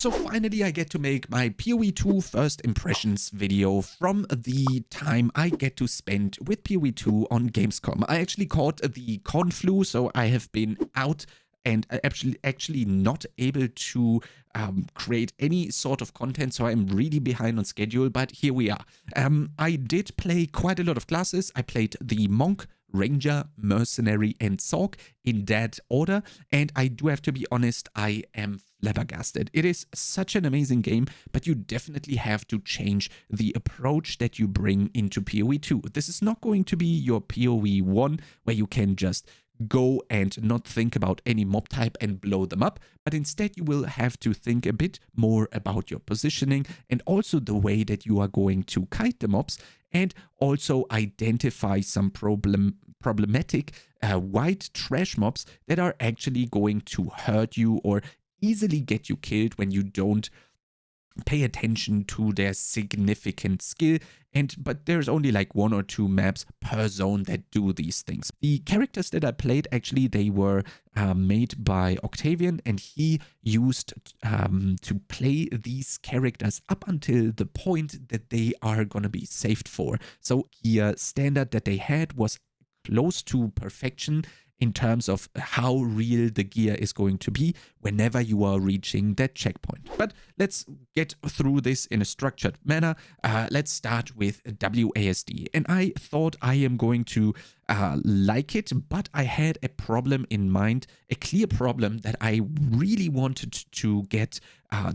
So finally I get to make my PoE2 first impressions video from the time I get to spend with PoE2 on Gamescom. I actually caught the con flu, so I have been out and actually not able to create any sort of content, so I'm really behind on schedule, but here we are. I did play quite a lot of classes. I played the Monk, Ranger, Mercenary, and Sorc in that order, and I do have to be honest, I am flabbergasted. It is such an amazing game, but you definitely have to change the approach that you bring into PoE2. This is not going to be your PoE1 where you can just go and not think about any mob type and blow them up, but instead you will have to think a bit more about your positioning and also the way that you are going to kite the mobs, and also identify some problematic white trash mobs that are actually going to hurt you or easily get you killed when you don't pay attention to their significant skill. But there's only like 1 or 2 maps per zone that do these things. The characters that I played, actually, they were made by Octavian, and he used to play these characters up until the point that they are gonna be saved for. So the standard that they had was close to perfection in terms of how real the gear is going to be whenever you are reaching that checkpoint. But let's get through this in a structured manner. Let's start with WASD. And I thought I am going to like it, but I had a problem in mind, a clear problem that I really wanted to get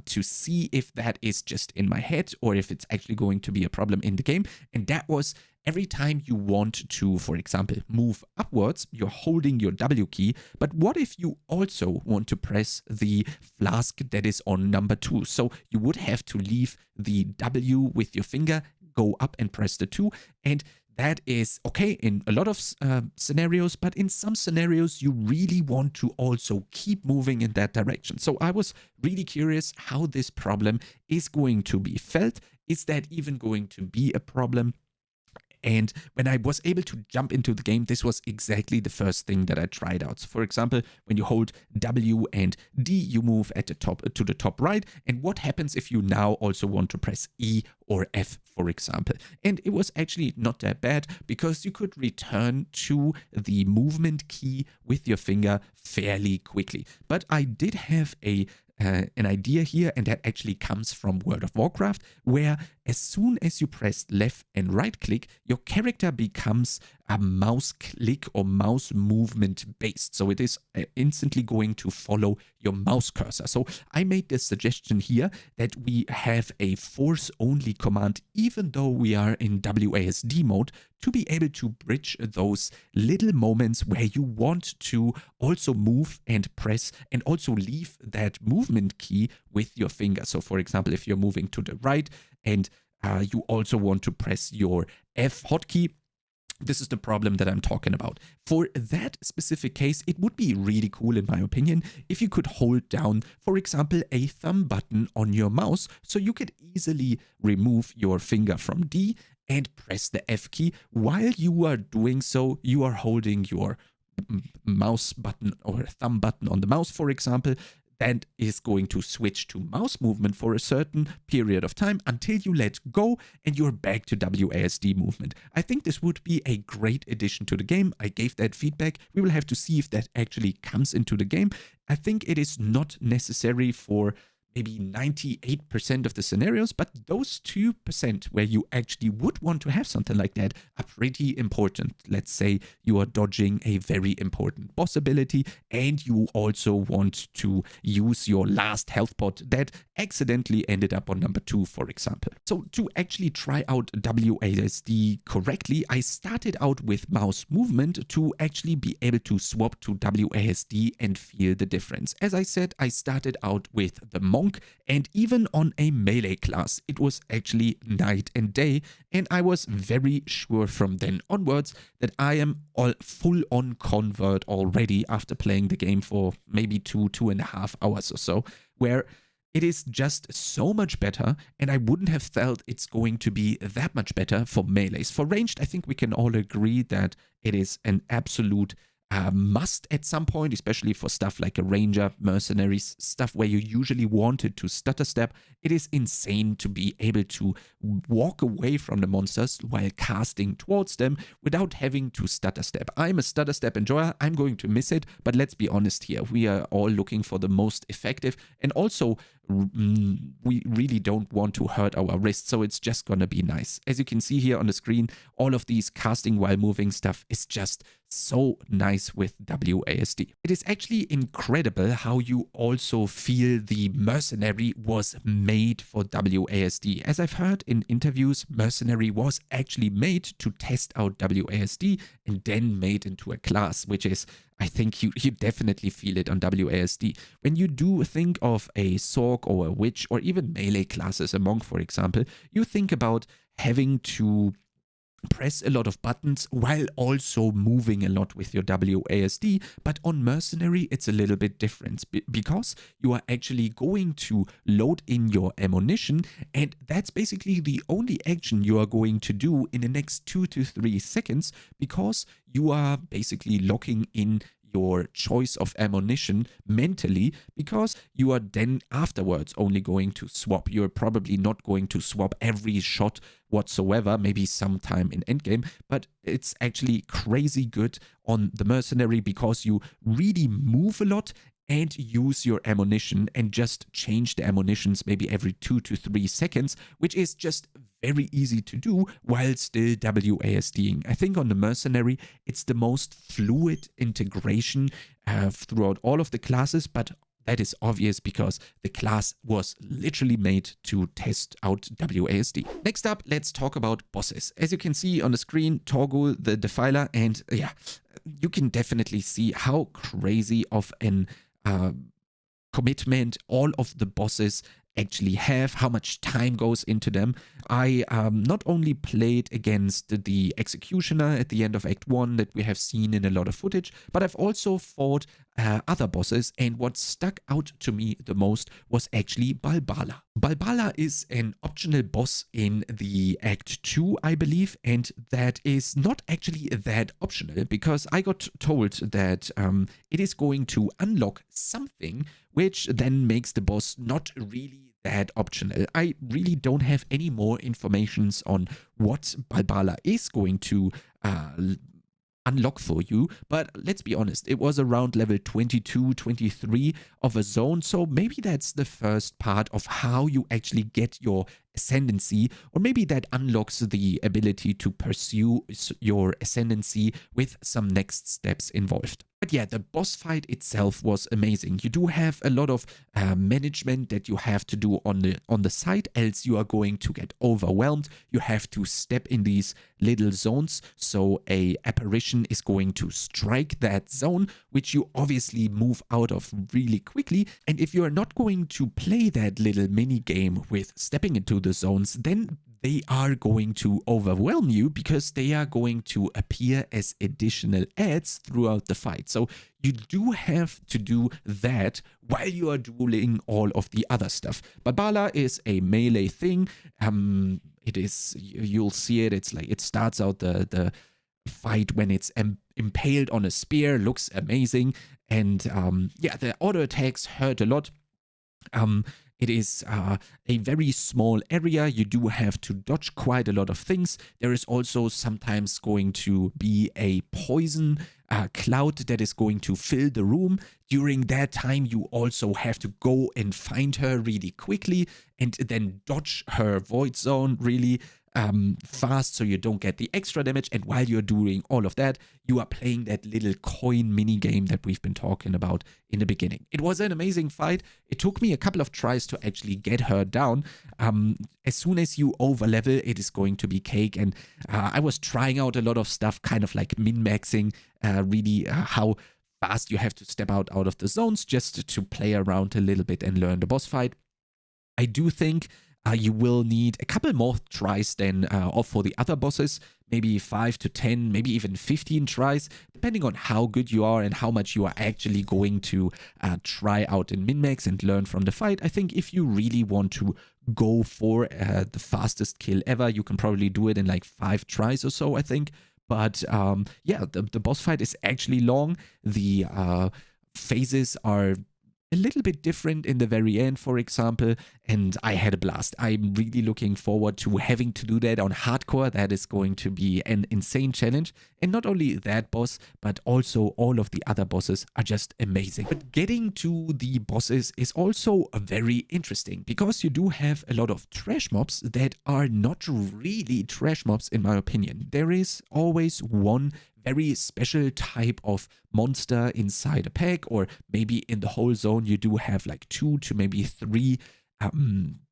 to see if that is just in my head or if it's actually going to be a problem in the game. And that was every time you want to, for example, move upwards, you're holding your W key, but what if you also want to press the flask that is on number 2? So you would have to leave the W with your finger, go up and press the 2, and that is okay in a lot of scenarios, but in some scenarios you really want to also keep moving in that direction. So I was really curious how this problem is going to be felt. Is that even going to be a problem? And when I was able to jump into the game, this was exactly the first thing that I tried out. So for example, when you hold W and D, you move at the top to the top right. And what happens if you now also want to press E or F, for example? And it was actually not that bad because you could return to the movement key with your finger fairly quickly. But I did have an idea here, and that actually comes from World of Warcraft, where as soon as you press left and right click, your character becomes a mouse click or mouse movement based. So it is instantly going to follow your mouse cursor. So I made this suggestion here that we have a force only command, even though we are in WASD mode, to be able to bridge those little moments where you want to also move and press and also leave that movement key with your finger. So for example, if you're moving to the right and you also want to press your F hotkey, this is the problem that I'm talking about. For that specific case, it would be really cool, in my opinion, if you could hold down, for example, a thumb button on your mouse, so you could easily remove your finger from D and press the F key. While you are doing so, you are holding your mouse button or thumb button on the mouse, for example. That is going to switch to mouse movement for a certain period of time until you let go and you're back to WASD movement. I think this would be a great addition to the game. I gave that feedback. We will have to see if that actually comes into the game. I think it is not necessary for maybe 98% of the scenarios, but those 2% where you actually would want to have something like that are pretty important. Let's say you are dodging a very important boss ability and you also want to use your last health pot that accidentally ended up on number 2, for example. So to actually try out WASD correctly, I started out with mouse movement to actually be able to swap to WASD and feel the difference. As I said, I started out with the Monk, and even on a melee class, it was actually night and day, and I was very sure from then onwards that I am full on convert already after playing the game for maybe 2.5 hours or so, where it is just so much better, and I wouldn't have felt it's going to be that much better for melees. For ranged, I think we can all agree that it is an absolute must at some point, especially for stuff like a ranger, mercenaries, stuff where you usually wanted to stutter step. It is insane to be able to walk away from the monsters while casting towards them without having to stutter step. I'm a stutter step enjoyer. I'm going to miss it, but let's be honest here. We are all looking for the most effective, and also we really don't want to hurt our wrists, so it's just gonna be nice. As you can see here on the screen, all of these casting while moving stuff is just so nice with WASD. It is actually incredible how you also feel the Mercenary was made for WASD. As I've heard in interviews, Mercenary was actually made to test out WASD and then made into a class, which is, I think you definitely feel it on WASD. When you do think of a Sorc or a Witch or even melee classes, a Monk for example, you think about having to press a lot of buttons while also moving a lot with your WASD, but on Mercenary it's a little bit different because you are actually going to load in your ammunition, and that's basically the only action you are going to do in the next 2 to 3 seconds, because you are basically locking in your choice of ammunition mentally, because you are then afterwards only going to swap. You're probably not going to swap every shot whatsoever, maybe sometime in endgame, but it's actually crazy good on the Mercenary because you really move a lot and use your ammunition and just change the ammunitions maybe every 2 to 3 seconds, which is just very easy to do while still WASDing. I think on the Mercenary, it's the most fluid integration throughout all of the classes, but that is obvious because the class was literally made to test out WASD. Next up, let's talk about bosses. As you can see on the screen, Torgul the Defiler, and yeah, you can definitely see how crazy of an commitment all of the bosses actually have, how much time goes into them. I not only played against the Executioner at the end of Act 1 that we have seen in a lot of footage, but I've also fought other bosses, and what stuck out to me the most was actually Balbala. Balbala is an optional boss in the Act 2, I believe, and that is not actually that optional, because I got told that it is going to unlock something which then makes the boss not really that optional. I really don't have any more informations on what Balbala is going to unlock for you, but let's be honest, it was around level 22, 23 of a zone, so maybe that's the first part of how you actually get your ascendancy, or maybe that unlocks the ability to pursue your ascendancy with some next steps involved. But yeah, the boss fight itself was amazing. You do have a lot of management that you have to do on the side, else you are going to get overwhelmed. You have to step in these little zones, so a apparition is going to strike that zone, which you obviously move out of really quickly. And if you are not going to play that little mini game with stepping into the zones, then they are going to overwhelm you because they are going to appear as additional ads throughout the fight. So you do have to do that while you are doing all of the other stuff. Balbala is a melee thing. It is, you'll see it. It's like it starts out the fight when it's impaled on a spear, looks amazing, and yeah, the auto attacks hurt a lot. It is a very small area. You do have to dodge quite a lot of things. There is also sometimes going to be a poison cloud that is going to fill the room. During that time, you also have to go and find her really quickly and then dodge her void zone really fast so you don't get the extra damage. And while you're doing all of that, you are playing that little coin mini game that we've been talking about in the beginning. It was an amazing fight. It took me a couple of tries to actually get her down. As soon as you over level, it is going to be cake. And I was trying out a lot of stuff, kind of like min-maxing really how fast you have to step out of the zones just to play around a little bit and learn the boss fight. I do think you will need a couple more tries than for the other bosses, maybe 5 to 10, maybe even 15 tries, depending on how good you are and how much you are actually going to try out in min-max and learn from the fight. I think if you really want to go for the fastest kill ever, you can probably do it in like 5 tries or so, I think. But yeah, the boss fight is actually long. The phases are a little bit different in the very end, for example, and I had a blast. I'm really looking forward to having to do that on hardcore. That is going to be an insane challenge. And not only that boss, but also all of the other bosses are just amazing. But getting to the bosses is also very interesting because you do have a lot of trash mobs that are not really trash mobs in my opinion. There is always one very special type of monster inside a pack, or maybe in the whole zone you do have like 2 to maybe 3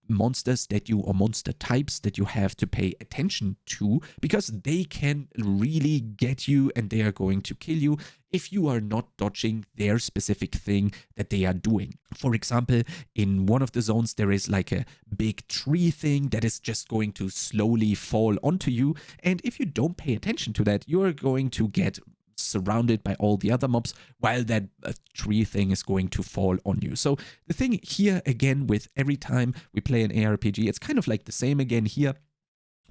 monsters that you, or monster types that you have to pay attention to, because they can really get you and they are going to kill you if you are not dodging their specific thing that they are doing. For example, in one of the zones there is like a big tree thing that is just going to slowly fall onto you, and if you don't pay attention to that, you're going to get surrounded by all the other mobs while that tree thing is going to fall on you. So the thing here again, with every time we play an ARPG, it's kind of like the same again here,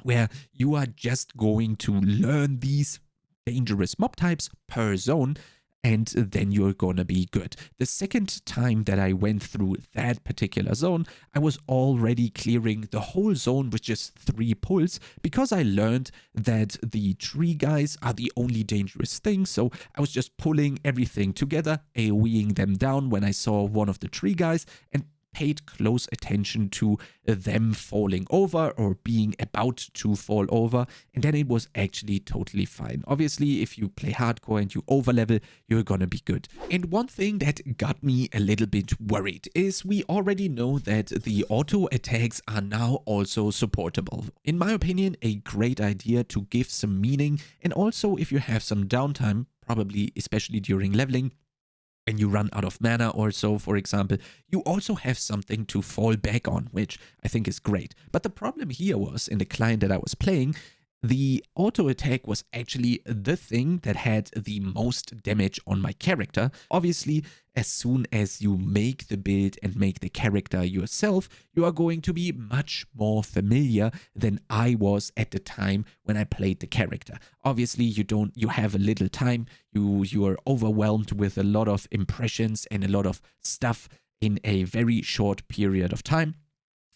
where you are just going to learn these dangerous mob types per zone, and then you're gonna be good. The second time that I went through that particular zone, I was already clearing the whole zone with just 3 pulls, because I learned that the tree guys are the only dangerous thing. So I was just pulling everything together, AoEing them down when I saw one of the tree guys, and paid close attention to them falling over or being about to fall over, and then it was actually totally fine. Obviously, if you play hardcore and you overlevel, you're gonna be good. And one thing that got me a little bit worried is we already know that the auto attacks are now also supportable. In my opinion, a great idea to give some meaning, and also if you have some downtime, probably especially during leveling, and you run out of mana or so, for example, you also have something to fall back on, which I think is great. But the problem here was, in the client that I was playing, the auto attack was actually the thing that had the most damage on my character. Obviously, as soon as you make the build and make the character yourself, you are going to be much more familiar than I was at the time when I played the character. Obviously, you have a little time, you are overwhelmed with a lot of impressions and a lot of stuff in a very short period of time.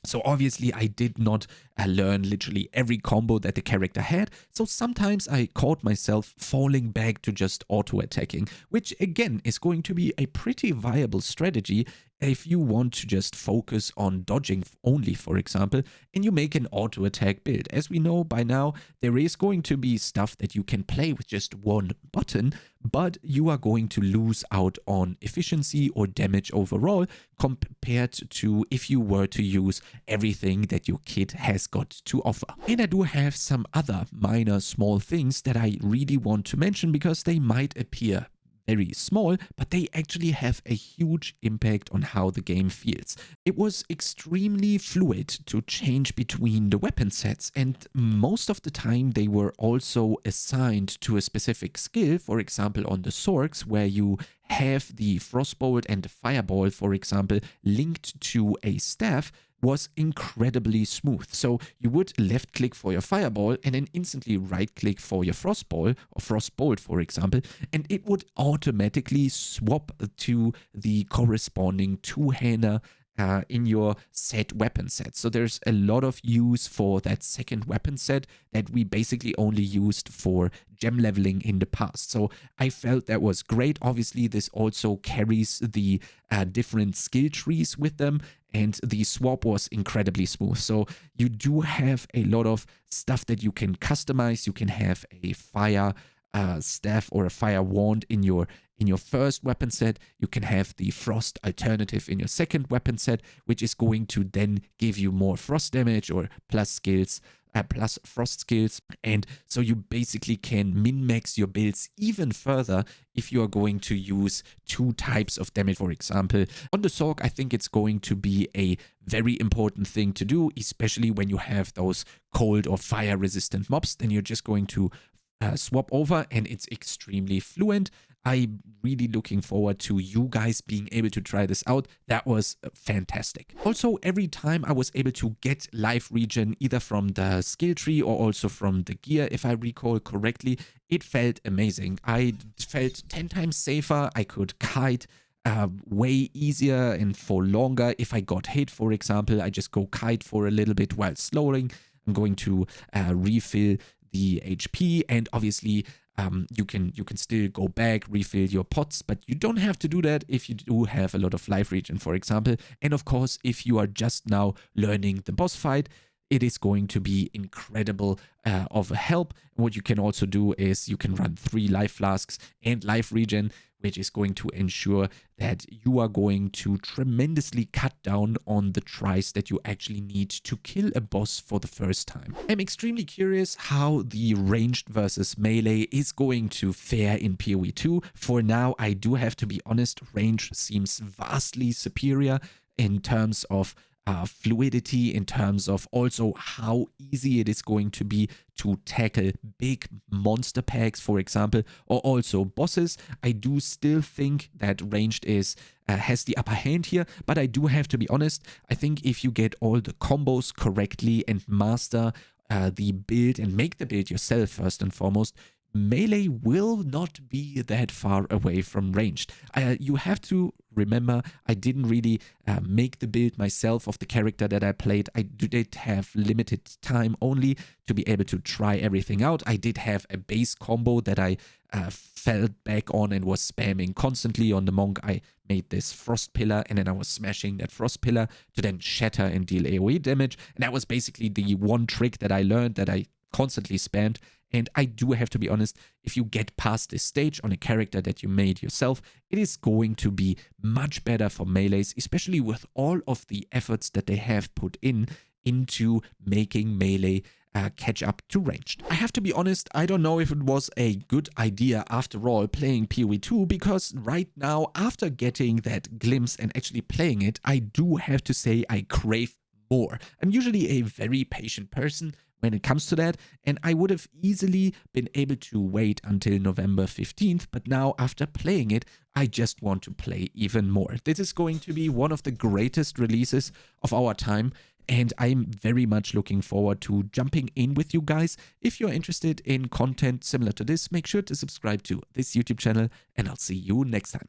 So obviously I did not learn literally every combo that the character had, so sometimes I caught myself falling back to just auto-attacking, which again is going to be a pretty viable strategy if you want to just focus on dodging only, for example, and you make an auto-attack build. As we know by now, there is going to be stuff that you can play with just one button, but you are going to lose out on efficiency or damage overall compared to if you were to use everything that your kit has got to offer. And I do have some other minor small things that I really want to mention, because they might appear very small, but they actually have a huge impact on how the game feels. It was extremely fluid to change between the weapon sets, and most of the time they were also assigned to a specific skill. For example, on the Sorcs, where you have the Frostbolt and the Fireball, for example, linked to a staff, was incredibly smooth. So you would left click for your Fireball and then instantly right click for your Frostball or Frostbolt, for example, and it would automatically swap to the corresponding two-hander in your set weapon set. So there's a lot of use for that second weapon set that we basically only used for gem leveling in the past. So I felt that was great. Obviously, this also carries the different skill trees with them, and the swap was incredibly smooth. So you do have a lot of stuff that you can customize. You can have a fire staff or a fire wand in your first weapon set. You can have the frost alternative in your second weapon set, which is going to then give you more frost damage or plus skills, plus frost skills. And so you basically can min-max your builds even further if you are going to use 2 types of damage, for example. On the Sorc, I think it's going to be a very important thing to do, especially when you have those cold or fire resistant mobs. Then you're just going to swap over, and it's extremely fluent. I'm really looking forward to you guys being able to try this out. That was fantastic. Also, every time I was able to get life regen, either from the skill tree or also from the gear, if I recall correctly, it felt amazing. I felt 10 times safer. I could kite way easier and for longer. If I got hit, for example, I just go kite for a little bit while slowing. I'm going to refill the HP, and obviously you can still go back, refill your pots, but you don't have to do that if you do have a lot of life regen, for example. And of course, if you are just now learning the boss fight, it is going to be incredible of a help. And what you can also do is you can run 3 life flasks and life regen, which is going to ensure that you are going to tremendously cut down on the tries that you actually need to kill a boss for the first time. I'm extremely curious how the ranged versus melee is going to fare in PoE 2. For now, I do have to be honest, range seems vastly superior in terms of fluidity, in terms of also how easy it is going to be to tackle big monster packs, for example, or also bosses. I do still think that ranged has the upper hand here, but I do have to be honest, I think if you get all the combos correctly and master the build and make the build yourself first and foremost, melee will not be that far away from ranged. You have to remember, I didn't really make the build myself of the character that I played. I did have limited time only to be able to try everything out. I did have a base combo that I fell back on and was spamming constantly on the monk. I made this frost pillar, and then I was smashing that frost pillar to then shatter and deal AoE damage. And that was basically the one trick that I learned that I constantly spammed. And I do have to be honest, if you get past this stage on a character that you made yourself, it is going to be much better for melees, especially with all of the efforts that they have put into making melee catch up to ranged. I have to be honest, I don't know if it was a good idea after all playing PoE 2, because right now, after getting that glimpse and actually playing it, I do have to say I crave more. I'm usually a very patient person when it comes to that, and I would have easily been able to wait until November 15th, but now after playing it, I just want to play even more. This is going to be one of the greatest releases of our time, and I'm very much looking forward to jumping in with you guys. If you're interested in content similar to this, make sure to subscribe to this YouTube channel, and I'll see you next time.